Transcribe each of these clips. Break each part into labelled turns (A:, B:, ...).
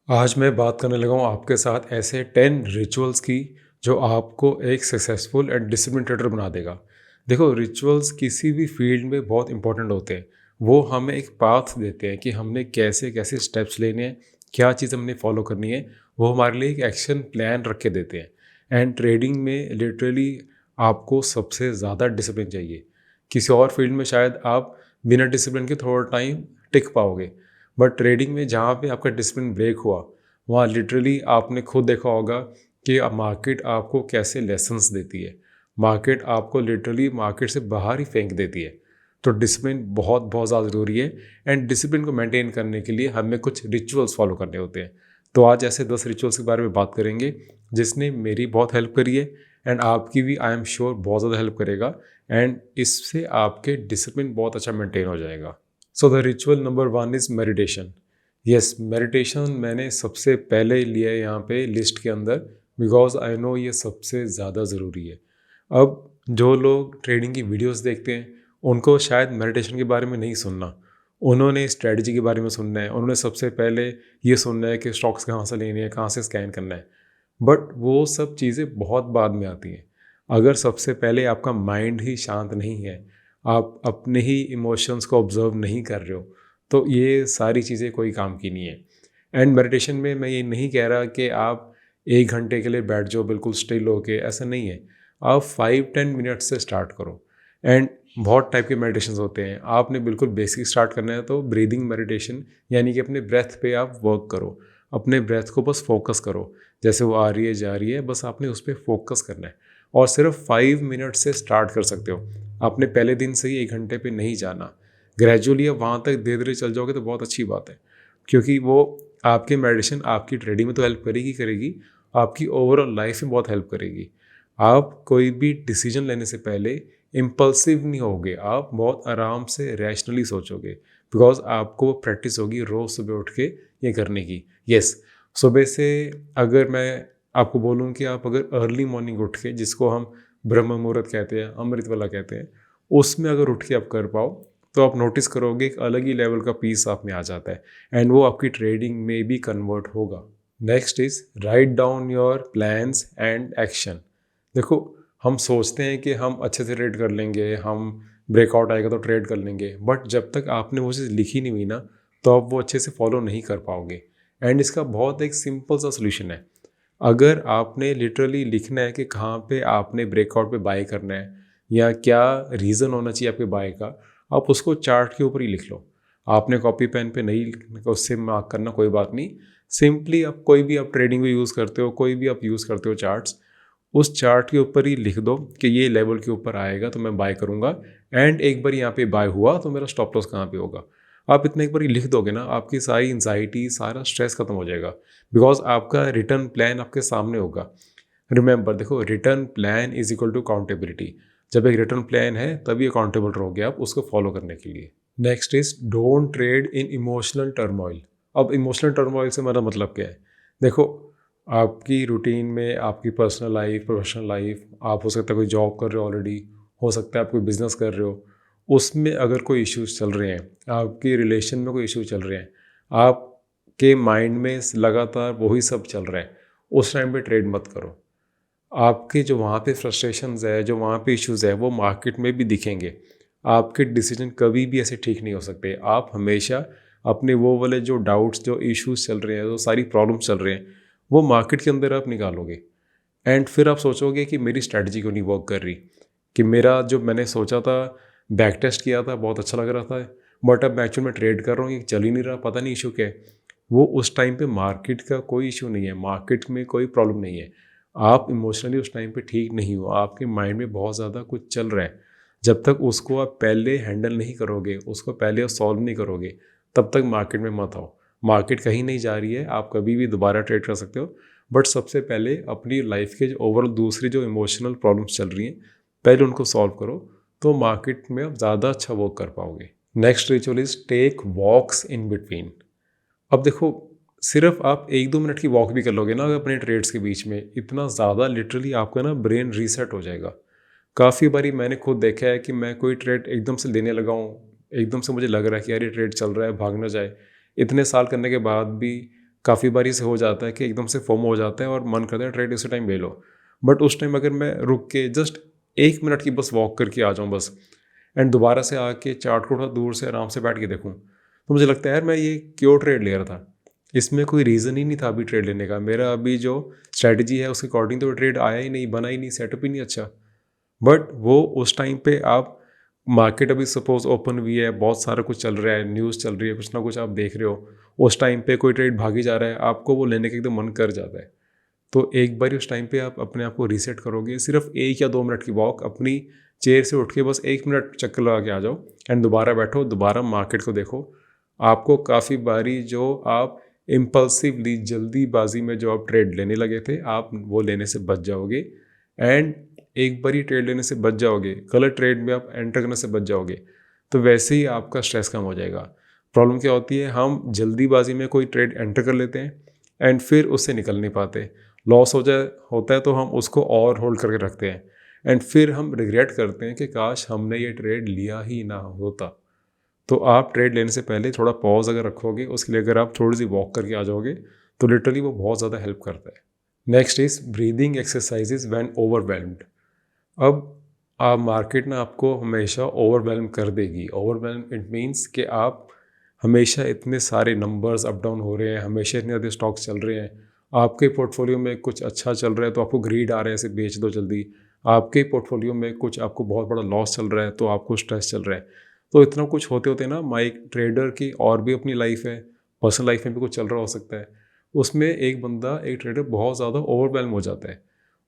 A: आज मैं बात करने लगा हूँ आपके साथ ऐसे 10 रिचुअल्स की जो आपको एक सक्सेसफुल एंड डिसिप्लिन ट्रेडर बना देगा। देखो, रिचुअल्स किसी भी फील्ड में बहुत इंपॉर्टेंट होते हैं। वो हमें एक पाथ देते हैं कि हमने कैसे कैसे स्टेप्स लेने हैं, क्या चीज़ हमने फॉलो करनी है। वो हमारे लिए एक एक्शन प्लान रख के देते हैं। एंड ट्रेडिंग में लिटरली आपको सबसे ज़्यादा डिसिप्लिन चाहिए। किसी और फील्ड में शायद आप बिना डिसिप्लिन के थोड़ा टाइम टिक पाओगे, बट ट्रेडिंग में जहाँ पे आपका डिसिप्लिन ब्रेक हुआ, वहाँ लिटरली आपने खुद देखा होगा कि मार्केट आपको कैसे लेसन्स देती है। मार्केट आपको लिटरली मार्केट से बाहर ही फेंक देती है। तो डिसिप्लिन बहुत बहुत ज़्यादा ज़रूरी है। एंड डिसिप्लिन को मेंटेन करने के लिए हमें कुछ रिचुअल्स फॉलो करने होते हैं। तो आज ऐसे 10 रिचुअल्स के बारे में बात करेंगे जिसने मेरी बहुत हेल्प करी है। एंड आपकी भी आई एम श्योर बहुत ज़्यादा हेल्प करेगा। एंड इससे आपके डिसिप्लिन बहुत अच्छा मेंटेन हो जाएगा। So the ritual number 1 is meditation. Yes, meditation मैंने सबसे पहले लिया है यहाँ पे लिस्ट के अंदर, बिकॉज आई नो ये सबसे ज़्यादा ज़रूरी है। अब जो लोग ट्रेडिंग की वीडियोस देखते हैं उनको शायद मेडिटेशन के बारे में नहीं सुनना। उन्होंने स्ट्रेटजी के बारे में सुनना है। उन्होंने सबसे पहले ये सुनना है कि स्टॉक्स कहाँ से लेने हैं, कहाँ से स्कैन करना है। बट वो सब चीज़ें बहुत बाद में आती हैं। अगर सबसे पहले आपका माइंड ही शांत नहीं है, आप अपने ही इमोशंस को ऑब्जर्व नहीं कर रहे हो, तो ये सारी चीज़ें कोई काम की नहीं है। एंड मेडिटेशन में मैं ये नहीं कह रहा कि आप 1 घंटे के लिए बैठ जाओ बिल्कुल स्टिल होके, ऐसा नहीं है। आप 5-10 मिनट से स्टार्ट करो। एंड बहुत टाइप के मेडिटेशन होते हैं। आपने बिल्कुल बेसिक स्टार्ट करना है तो ब्रीदिंग मेडिटेशन, यानी कि अपने ब्रेथ पे आप वर्क करो। अपने ब्रेथ को बस फोकस करो, जैसे वो आ रही है जा रही है, बस आपने उस पर फोकस करना है। और सिर्फ 5 मिनट से स्टार्ट कर सकते हो। आपने पहले दिन से ही 1 घंटे पे नहीं जाना। ग्रेजुअली अब वहाँ तक धीरे धीरे चल जाओगे तो बहुत अच्छी बात है, क्योंकि वो आपकी मेडिटेशन आपकी ट्रेडिंग में तो हेल्प करेगी करेगी, आपकी ओवरऑल लाइफ में बहुत हेल्प करेगी। आप कोई भी डिसीजन लेने से पहले इम्पल्सिव नहीं होगे, आप बहुत आराम से रैशनली सोचोगे, बिकॉज आपको प्रैक्टिस होगी रोज़ सुबह उठ के ये करने की। यस, सुबह से अगर मैं आपको बोलूँ कि आप अगर अर्ली मॉर्निंग उठ के, जिसको हम ब्रह्म मुहूर्त कहते हैं, अमृत वाला कहते हैं, उसमें अगर उठ के आप कर पाओ तो आप नोटिस करोगे एक अलग ही लेवल का पीस आप में आ जाता है। एंड वो आपकी ट्रेडिंग में भी कन्वर्ट होगा। Next is write down your plans and action. देखो, हम सोचते हैं कि हम अच्छे से ट्रेड कर लेंगे, हम ब्रेकआउट आएगा तो ट्रेड कर लेंगे, बट जब तक आपने वो चीज़ लिखी नहीं हुई ना, तो आप वो अच्छे से फॉलो नहीं कर पाओगे। एंड इसका बहुत एक सिंपल सा सोल्यूशन है। अगर आपने लिटरली लिखना है कि कहाँ पे आपने ब्रेकआउट पे बाय करना है या क्या रीज़न होना चाहिए आपके बाय का, आप उसको चार्ट के ऊपर ही लिख लो। आपने कॉपी पेन पे नहीं लिखने का, उससे मार्क करना कोई बात नहीं। सिंपली आप कोई भी आप ट्रेडिंग में यूज़ करते हो, कोई भी आप यूज़ करते हो चार्ट्स, उस चार्ट के ऊपर ही लिख दो कि ये लेवल के ऊपर आएगा तो मैं बाय करूँगा। एंड एक बार यहाँ पे बाय हुआ तो मेरा स्टॉप लॉस कहाँ पे होगा। आप इतना एक बार ही लिख दोगे ना, आपकी सारी एंजाइटी, सारा स्ट्रेस खत्म हो जाएगा, बिकॉज आपका रिटर्न प्लान आपके सामने होगा। रिमेंबर, देखो, return plan is equal to accountability. जब एक रिटर्न प्लान है तभी अकाउंटेबल रहोगे आप उसको फॉलो करने के लिए। Next is don't trade in emotional turmoil. अब इमोशनल टर्मोइल से मेरा मतलब क्या है? देखो, आपकी रूटीन में आपकी पर्सनल लाइफ, प्रोफेशनल लाइफ, आप हो सकता है कोई जॉब कर रहे हो ऑलरेडी, हो सकता है आप कोई बिजनेस कर रहे हो, उसमें अगर कोई इश्यूज चल रहे हैं, आपकी रिलेशन में कोई इशू चल रहे हैं, आपके माइंड में लगातार वही सब चल रहा है, उस टाइम पे ट्रेड मत करो। आपके जो वहाँ पे फ्रस्ट्रेशंस है, जो वहाँ पे इश्यूज है, वो मार्केट में भी दिखेंगे। आपके डिसीजन कभी भी ऐसे ठीक नहीं हो सकते। आप हमेशा अपने वो वाले जो डाउट्स, जो इश्यूज चल रहे हैं, जो सारी प्रॉब्लम्स चल रहे हैं, वो मार्केट के अंदर आप निकालोगे। एंड फिर आप सोचोगे कि मेरी स्ट्रैटेजी क्यों नहीं वर्क कर रही, कि मेरा जो मैंने सोचा था, बैक टेस्ट किया था, बहुत अच्छा लग रहा था, बट अब मैं एक्चुअल में ट्रेड कर रहा हूँ, ये चल ही नहीं रहा, पता नहीं इशू क्या है। वो उस टाइम पे मार्केट का कोई इशू नहीं है, मार्केट में कोई प्रॉब्लम नहीं है। आप इमोशनली उस टाइम पे ठीक नहीं हो, आपके माइंड में बहुत ज़्यादा कुछ चल रहा है। जब तक उसको आप पहले हैंडल नहीं करोगे, उसको पहले सॉल्व नहीं करोगे, तब तक मार्केट में मत आओ। मार्केट कहीं नहीं जा रही है, आप कभी भी दोबारा ट्रेड कर सकते हो, बट सबसे पहले अपनी लाइफ के जो ओवरऑल दूसरी जो इमोशनल प्रॉब्लम्स चल रही हैं, पहले उनको सॉल्व करो, तो मार्केट में आप ज़्यादा अच्छा वर्क कर पाओगे। Next ritual is take walks in between. अब देखो, सिर्फ आप 1-2 मिनट की वॉक भी कर लोगे ना अपने ट्रेड्स के बीच में, इतना ज़्यादा लिटरली आपका ना ब्रेन रीसेट हो जाएगा। काफ़ी बारी मैंने खुद देखा है कि मैं कोई ट्रेड एकदम से लेने लगा हूँ, एकदम से मुझे लग रहा है कि यार ये ट्रेड चल रहा है, भाग ना जाए। इतने साल करने के बाद भी काफ़ी बारी से हो जाता है कि एकदम से फोमो हो जाता है और मन करता है ट्रेड इसी टाइम ले लो, बट उस टाइम अगर मैं रुक के जस्ट 1 मिनट की बस वॉक करके आ जाऊँ बस, एंड दोबारा से आके चार्ट को थोड़ा दूर से आराम से बैठ के देखूँ, तो मुझे लगता है यार मैं ये क्यों ट्रेड ले रहा था। इसमें कोई रीज़न ही नहीं था अभी ट्रेड लेने का। मेरा अभी जो स्ट्रैटेजी है उसके अकॉर्डिंग तो ट्रेड आया ही नहीं, बना ही नहीं, सेटअप ही नहीं अच्छा। बट वो उस टाइम पे आप, मार्केट अभी सपोज ओपन हुई है, बहुत सारा कुछ चल रहा है, न्यूज़ चल रही है, कुछ ना कुछ आप देख रहे हो, उस टाइम पे कोई ट्रेड भागी जा रहा है, आपको वो लेने का एकदम मन कर जाता है। तो एक बार उस टाइम पे आप अपने आप को रीसेट करोगे, सिर्फ 1 या 2 मिनट की वॉक, अपनी चेयर से उठ के बस 1 मिनट चक्कर लगा के आ जाओ एंड दोबारा बैठो, दोबारा मार्केट को देखो। आपको काफ़ी बारी जो आप इम्पल्सिवली जल्दीबाजी में जो आप ट्रेड लेने लगे थे, आप वो लेने से बच जाओगे। एंड एक बार ही ट्रेड लेने से बच जाओगे, गलत ट्रेड में आप एंटर करने से बच जाओगे, तो वैसे ही आपका स्ट्रेस कम हो जाएगा। प्रॉब्लम क्या होती है, हम जल्दीबाजी में कोई ट्रेड एंटर कर लेते हैं एंड फिर उससे निकल नहीं पाते, लॉस होता है तो हम उसको और होल्ड करके रखते हैं एंड फिर हम रिग्रेट करते हैं कि काश हमने ये ट्रेड लिया ही ना होता। तो आप ट्रेड लेने से पहले थोड़ा पॉज अगर रखोगे, उसके लिए अगर आप थोड़ी सी वॉक करके आ जाओगे, तो लिटरली वो बहुत ज़्यादा हेल्प करता है। Next is breathing exercises when overwhelmed. अब आप मार्केट ना आपको हमेशा ओवरवेल्म कर देगी। ओवरवेल्म इट मीन्स कि आप हमेशा इतने सारे नंबर्स अप डाउन हो रहे हैं, हमेशा इतने ज़्यादा स्टॉक्स चल रहे हैं, आपके पोर्टफोलियो में कुछ अच्छा चल रहा है तो आपको ग्रीड आ रहा है इसे बेच दो जल्दी, आपके पोर्टफोलियो में कुछ आपको बहुत बड़ा लॉस चल रहा है तो आपको स्ट्रेस चल रहा है। तो इतना कुछ होते होते ना, एक ट्रेडर की और भी अपनी लाइफ है, पर्सनल लाइफ में भी कुछ चल रहा हो सकता है, उसमें एक बंदा, एक ट्रेडर बहुत ज़्यादा ओवरवेल्म हो जाता है।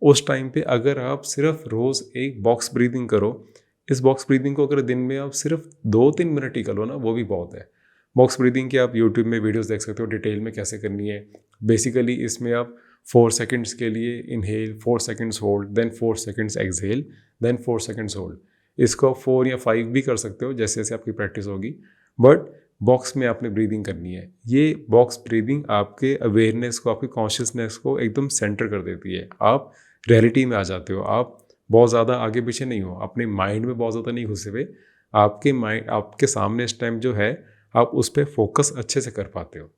A: उस टाइम पे अगर आप सिर्फ रोज़ एक बॉक्स ब्रीदिंग करो, इस बॉक्स ब्रीदिंग को अगर दिन में आप सिर्फ 2-3 मिनट ही करो ना, वो भी बहुत है। बॉक्स ब्रीदिंग की आप यूट्यूब में वीडियोस देख सकते हो डिटेल में कैसे करनी है। बेसिकली इसमें आप 4 सेकंड्स के लिए inhale, 4 seconds hold, then 4 seconds exhale, then 4 seconds hold. इसको 4 या 5 भी कर सकते हो जैसे जैसे आपकी प्रैक्टिस होगी, बट बॉक्स में आपने ब्रीदिंग करनी है। ये बॉक्स ब्रीदिंग आपके अवेयरनेस को, आपकी कॉन्शियसनेस को एकदम सेंटर कर देती है। आप रियलिटी में आ जाते हो, आप बहुत ज़्यादा आगे पीछे नहीं हो, अपने माइंड में बहुत ज़्यादा नहीं घुसे हुए, आपके माइंड आपके सामने इस टाइम जो है, आप उस पर फोकस अच्छे से कर पाते हो।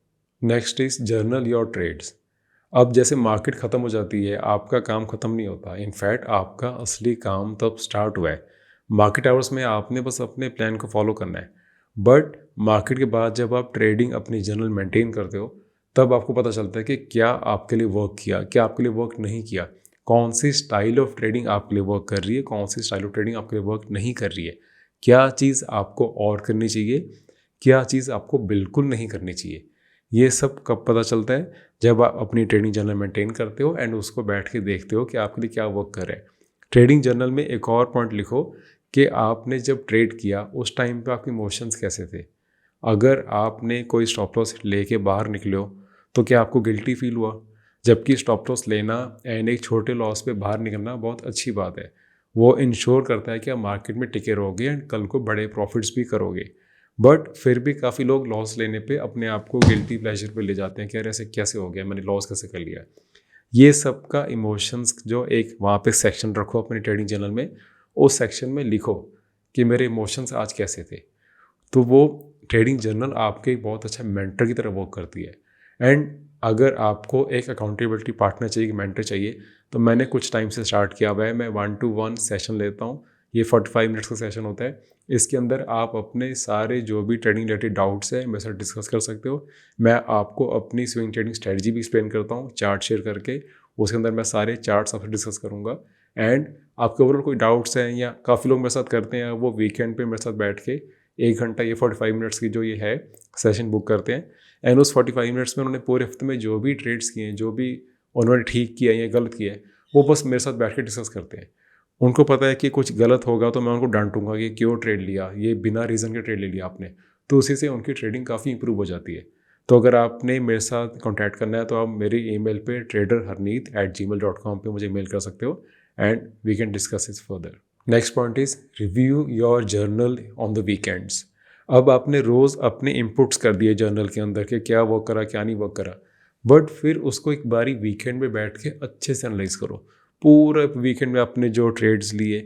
A: Next is journal your trades. अब जैसे मार्केट ख़त्म हो जाती है, आपका काम ख़त्म नहीं होता, इनफैक्ट आपका असली काम तब स्टार्ट हुआ है। मार्केट आवर्स में आपने बस अपने प्लान को फॉलो करना है, बट मार्केट के बाद जब आप ट्रेडिंग अपनी जर्नल मेंटेन करते हो, तब आपको पता चलता है कि क्या आपके लिए वर्क किया, क्या आपके लिए वर्क नहीं किया, कौन सी स्टाइल ऑफ ट्रेडिंग आपके लिए वर्क कर रही है, कौन सी स्टाइल ऑफ ट्रेडिंग आपके लिए वर्क नहीं कर रही है, क्या चीज़ आपको और करनी चाहिए, क्या चीज़ आपको बिल्कुल नहीं करनी चाहिए। ये सब कब पता चलता है, जब आप अपनी ट्रेडिंग जर्नल मेंटेन करते हो एंड उसको बैठ के देखते हो कि आपके लिए क्या वर्क कर रहा है। ट्रेडिंग जर्नल में एक और पॉइंट लिखो कि आपने जब ट्रेड किया उस टाइम पे आपके इमोशंस कैसे थे। अगर आपने कोई स्टॉप लॉस लेके बाहर निकले हो तो क्या आपको गिल्टी फील हुआ, जबकि स्टॉप लॉस लेना एंड एक छोटे लॉस पे बाहर निकलना बहुत अच्छी बात है। वो इंश्योर करता है कि आप मार्केट में टिके रहोगे एंड कल को बड़े प्रॉफिट्स भी करोगे। बट फिर भी काफ़ी लोग लॉस लेने पे अपने आप को गिल्टी प्लेजर पे ले जाते हैं कि यार ऐसे कैसे हो गया, मैंने लॉस कैसे कर लिया। ये सब का इमोशंस जो एक वहाँ पे सेक्शन रखो अपनी ट्रेडिंग जर्नल में, उस सेक्शन में लिखो कि मेरे इमोशंस आज कैसे थे। तो वो ट्रेडिंग जर्नल आपके एक बहुत अच्छा मेंटर की तरह वर्क करती है। एंड अगर आपको एक अकाउंटेबिलिटी पार्टनर चाहिए, मेंटर चाहिए, तो मैंने कुछ टाइम से स्टार्ट किया हुआ है, मैं 1-to-1 सेशन लेता हूँ। ये 45 मिनट्स का सेशन होता है। इसके अंदर आप अपने सारे जो भी ट्रेडिंग रिलेटेड डाउट्स हैं मेरे साथ डिस्कस कर सकते हो। मैं आपको अपनी स्विंग ट्रेडिंग स्ट्रेटजी भी एक्सप्लेन करता हूँ चार्ट शेयर करके, उसके अंदर मैं सारे चार्ट्स आपसे डिस्कस करूँगा। एंड आपके ओवरऑल कोई डाउट्स हैं, या काफ़ी लोग मेरे साथ करते हैं वो वीकेंड पे मेरे साथ बैठ के 1 घंटा ये 45 मिनट्स की जो ये है सेशन बुक करते हैं, एंड उस 45 मिनट्स में उन्होंने पूरे हफ्ते में जो भी ट्रेड्स किए हैं, जो भी उन्होंने ठीक किया या गलत किया है, वो बस मेरे साथ बैठ के डिस्कस करते हैं। उनको पता है कि कुछ गलत होगा तो मैं उनको डांटूंगा कि क्यों ट्रेड लिया, ये बिना रीज़न के ट्रेड ले लिया आपने, तो उसी से उनकी ट्रेडिंग काफ़ी इंप्रूव हो जाती है। तो अगर आपने मेरे साथ कॉन्टैक्ट करना है तो आप मेरी ईमेल पे traderharneet@gmail.com पे मुझे मेल कर सकते हो and we can discuss it further. Next point is review your journal on the weekends. अब आपने रोज़ अपने इनपुट्स कर दिए जर्नल के अंदर कि क्या वर्क करा क्या नहीं वर्क करा, बट फिर उसको एक बारी वीकेंड में बैठ के अच्छे से एनालाइज करो। पूरे वीकेंड में आपने जो ट्रेड्स लिए,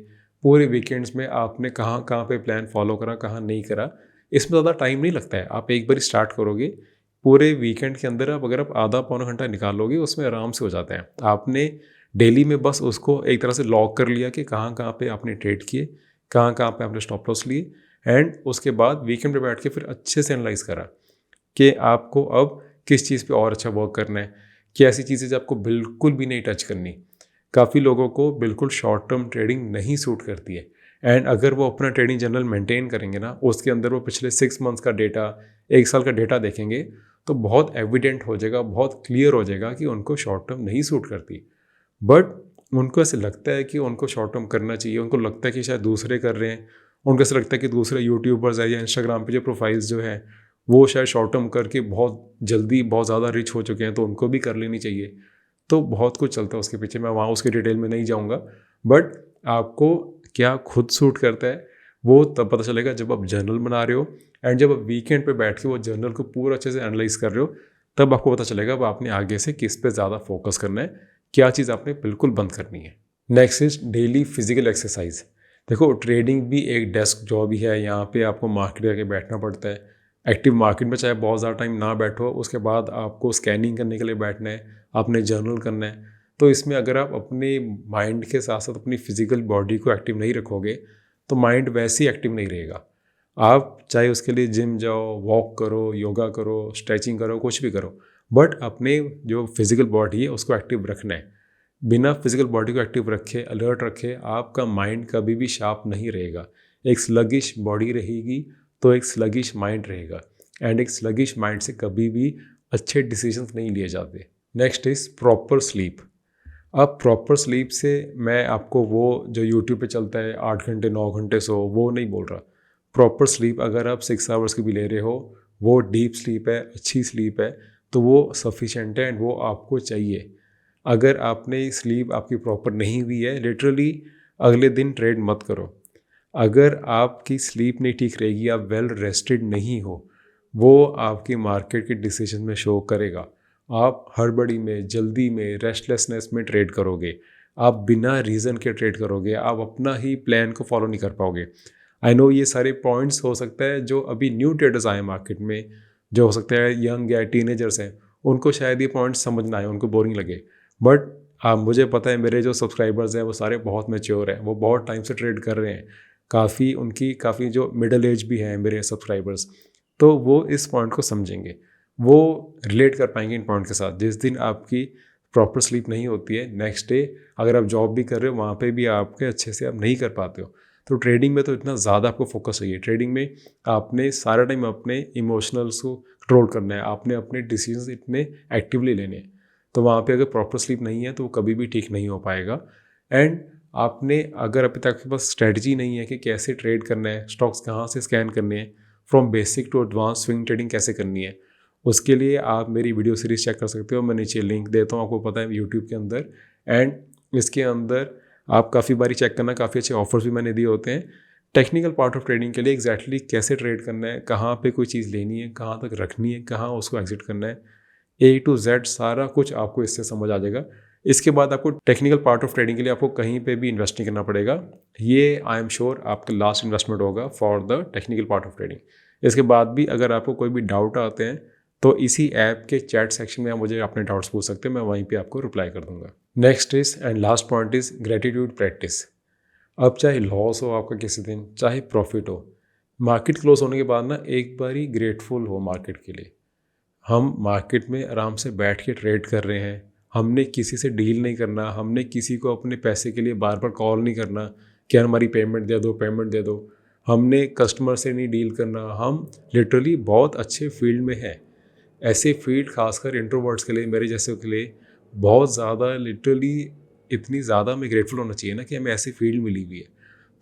A: पूरे वीकेंड्स में आपने कहाँ कहाँ पे प्लान फॉलो करा, कहाँ नहीं करा, इसमें ज़्यादा टाइम नहीं लगता है। आप एक बार स्टार्ट करोगे, पूरे वीकेंड के अंदर आप अगर आप आधा पौना घंटा निकालोगे उसमें आराम से हो जाता है। आपने डेली में बस उसको एक तरह से लॉग कर लिया कि कहाँ कहाँ पे आपने ट्रेड किए, कहाँ कहाँ पे आपने स्टॉप लॉस लिए, एंड उसके बाद वीकेंड पे बैठ के फिर अच्छे से एनालाइज करा कि आपको अब किस चीज़ पे और अच्छा वर्क करना है, कि ऐसी चीज़ें जो आपको बिल्कुल भी नहीं टच करनी। काफ़ी लोगों को बिल्कुल शॉर्ट टर्म ट्रेडिंग नहीं सूट करती है, एंड अगर वो अपना ट्रेडिंग जर्नल मेंटेन करेंगे ना, उसके अंदर वो पिछले 6 मंथ्स का डेटा, 1 साल का डेटा देखेंगे, तो बहुत एविडेंट हो जाएगा, बहुत क्लियर हो जाएगा कि उनको शॉर्ट टर्म नहीं सूट करती। बट उनको ऐसे लगता है कि उनको शॉर्ट टर्म करना चाहिए, उनको लगता है कि शायद दूसरे कर रहे हैं, उनको ऐसा लगता है कि दूसरे यूट्यूबर्स है या इंस्टाग्राम पे जो प्रोफाइल्स जो है वो शायद शॉर्ट टर्म करके बहुत जल्दी बहुत ज़्यादा रिच हो चुके हैं, तो उनको भी कर लेनी चाहिए। तो बहुत कुछ चलता है उसके पीछे, मैं वहाँ उसके डिटेल में नहीं जाऊँगा। बट आपको क्या खुद सूट करता है वो तब पता चलेगा जब आप जर्नल बना रहे हो, एंड जब आप वीकेंड पे बैठ के वो जर्नल को पूरा अच्छे से एनालाइज कर रहे हो, तब आपको पता चलेगा अब आपने आगे से किस पे ज़्यादा फोकस करना है, क्या चीज़ आपने बिल्कुल बंद करनी है। Next is daily physical exercise. देखो ट्रेडिंग भी एक डेस्क जॉब ही है, यहाँ पे आपको मार्केट करके बैठना पड़ता है। एक्टिव मार्केट में चाहे बहुत ज़्यादा टाइम ना बैठो, उसके बाद आपको स्कैनिंग करने के लिए बैठना है, आपने जर्नल करना है। तो इसमें अगर आप अपने माइंड के साथ साथ अपनी फिजिकल बॉडी को एक्टिव नहीं रखोगे तो माइंड वैसे ही एक्टिव नहीं रहेगा। आप चाहे उसके लिए जिम जाओ, वॉक करो, योगा करो, स्ट्रेचिंग करो, कुछ भी करो, बट अपने जो फिजिकल बॉडी है उसको एक्टिव रखना है। बिना फिजिकल बॉडी को एक्टिव रखे, अलर्ट रखे, आपका माइंड कभी भी शार्प नहीं रहेगा। एक स्लगिश बॉडी रहेगी तो एक स्लगिश माइंड रहेगा, एंड एक स्लगिश माइंड से कभी भी अच्छे डिसीजंस नहीं लिए जाते। Next is proper sleep. अब प्रॉपर स्लीप से मैं आपको वो जो यूट्यूब पे चलता है 8 घंटे 9 घंटे सो, वो नहीं बोल रहा। प्रॉपर स्लीप अगर आप 6 आवर्स की भी ले रहे हो, वो डीप स्लीप है, अच्छी स्लीप है, तो वो सफिशेंट है एंड वो आपको चाहिए। अगर आपने स्लीप आपकी प्रॉपर नहीं हुई है, लिटरली अगले दिन ट्रेड मत करो। अगर आपकी स्लीप नहीं ठीक रहेगी, आप वेल रेस्टेड नहीं हो, वो आपकी मार्केट के डिसीजन में शो करेगा। आप हड़बड़ी में, जल्दी में, रेस्टलेसनेस में ट्रेड करोगे, आप बिना रीज़न के ट्रेड करोगे, आप अपना ही प्लान को फॉलो नहीं कर पाओगे। आई नो ये सारे पॉइंट्स हो सकता है जो अभी न्यू ट्रेडर्स आए मार्केट में, जो हो सकता है यंग या टीनेजर्स हैं, उनको शायद ये पॉइंट्स समझ ना आए, उनको बोरिंग लगे। बट मुझे पता है मेरे जो सब्सक्राइबर्स हैं वो सारे बहुत मैच्योर हैं, वो बहुत टाइम से ट्रेड कर रहे हैं, काफ़ी जो मिडिल एज भी हैं मेरे सब्सक्राइबर्स, तो वो इस पॉइंट को समझेंगे, वो रिलेट कर पाएंगे इन पॉइंट के साथ। जिस दिन आपकी प्रॉपर स्लीप नहीं होती है, नेक्स्ट डे अगर आप जॉब भी कर रहे हो वहाँ पे भी आपके अच्छे से आप नहीं कर पाते हो। तो ट्रेडिंग में तो इतना ज़्यादा आपको फोकस चाहिए। ट्रेडिंग में आपने सारा टाइम अपने इमोशनल्स को कंट्रोल करना है, आपने अपने डिसीजंस इतने एक्टिवली लेने हैं। तो वहाँ पे अगर प्रॉपर स्लीप नहीं है तो वो कभी भी ठीक नहीं हो पाएगा। एंड आपने अगर अभी तक आपके पास स्ट्रेटजी नहीं है कि कैसे ट्रेड करना है, स्टॉक्स कहाँ से स्कैन करने हैं, from basic to advance swing trading कैसे करनी है, उसके लिए आप मेरी वीडियो सीरीज़ चेक कर सकते हो। मैं नीचे लिंक देता हूँ, आपको पता है, यूट्यूब के अंदर। एंड इसके अंदर आप काफ़ी बारी चेक करना, काफ़ी अच्छे ऑफर्स भी मैंने दिए होते हैं टेक्निकल पार्ट ऑफ ट्रेडिंग के लिए। एग्जैक्टली कैसे ट्रेड करना है, कहाँ पे कोई चीज़ लेनी है, कहाँ तक रखनी है, कहाँ उसको एग्जिट करना है, A to Z सारा कुछ आपको इससे समझ आ जाएगा। इसके बाद आपको टेक्निकल पार्ट ऑफ ट्रेडिंग के लिए आपको कहीं पे भी इन्वेस्ट नहीं करना पड़ेगा। ये आई एम श्योर आपका लास्ट इन्वेस्टमेंट होगा for the technical part of trading. इसके बाद भी अगर आपको कोई भी डाउट आते हैं तो इसी ऐप के चैट सेक्शन में आप मुझे अपने डाउट्स पूछ सकते हैं, मैं वहीं पे आपको रिप्लाई कर दूंगा। Next is and last point is gratitude practice. अब चाहे लॉस हो आपका किसी दिन, चाहे प्रॉफिट हो, मार्केट क्लोज होने के बाद ना एक बारी ग्रेटफुल हो मार्केट के लिए। हम मार्केट में आराम से बैठ के ट्रेड कर रहे हैं, हमने किसी से डील नहीं करना, हमने किसी को अपने पैसे के लिए बार बार कॉल नहीं करना कि यार हमारी पेमेंट दे दो, पेमेंट दे दो। हमने कस्टमर से नहीं डील करना, हम लिटरली बहुत अच्छे फील्ड में हैं। ऐसे फील्ड खासकर इंट्रोवर्ट्स के लिए, मेरे जैसे के लिए बहुत ज़्यादा, लिटरली इतनी ज़्यादा हमें ग्रेटफुल होना चाहिए ना कि हमें ऐसी फील्ड मिली हुई है।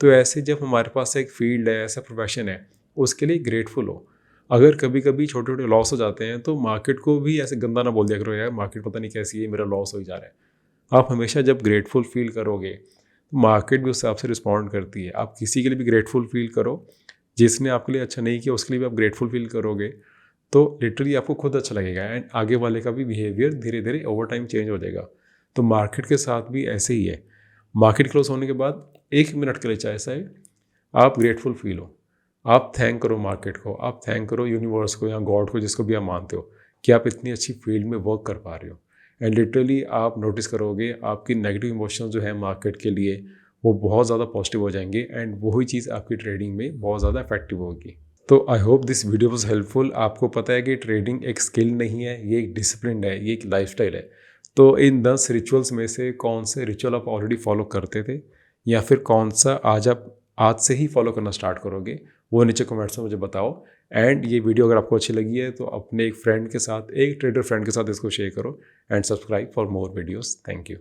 A: तो ऐसे जब हमारे पास एक फील्ड है, ऐसा प्रोफेशन है, उसके लिए ग्रेटफुल हो। अगर कभी कभी छोटे छोटे लॉस हो जाते हैं तो मार्केट को भी ऐसे गंदा ना बोल दिया करो, यार मार्केट पता नहीं कैसी है, मेरा लॉस हो ही जा रहा है। आप हमेशा जब ग्रेटफुल फील करोगे तो मार्केट भी उस हिसाब से रिस्पॉन्ड करती है। आप किसी के लिए भी ग्रेटफुल फील करो, जिसने आपके लिए अच्छा नहीं किया उसके लिए भी आप ग्रेटफुल फील करोगे, तो लिटरली आपको खुद अच्छा लगेगा एंड आगे वाले का भी बिहेवियर धीरे धीरे ओवर टाइम चेंज हो जाएगा। तो मार्केट के साथ भी ऐसे ही है। मार्केट क्लोज होने के बाद 1 मिनट के लिए चाहे सही आप ग्रेटफुल फील हो, आप थैंक करो मार्केट को, आप थैंक करो यूनिवर्स को या गॉड को, जिसको भी आप मानते हो, कि आप इतनी अच्छी फील्ड में वर्क कर पा रहे हो। एंड लिटरली आप नोटिस करोगे आपकी नेगेटिव इमोशंस जो है मार्केट के लिए वो बहुत ज़्यादा पॉजिटिव हो जाएंगे एंड वही चीज़ आपकी ट्रेडिंग में बहुत ज़्यादा इफेक्टिव होगी। तो I hope this video was helpful. आपको पता है कि ट्रेडिंग एक स्किल नहीं है, ये एक डिसिप्लिन है, ये एक लाइफस्टाइल है। तो इन 10 रिचुअल्स में से कौन से रिचुअल आप ऑलरेडी फॉलो करते थे या फिर कौन सा आज से ही फॉलो करना स्टार्ट करोगे, वो नीचे कमेंट्स में मुझे बताओ। एंड ये वीडियो अगर आपको अच्छी लगी है तो अपने एक फ्रेंड के साथ, एक ट्रेडर फ्रेंड के साथ इसको शेयर करो and subscribe for more videos. Thank you.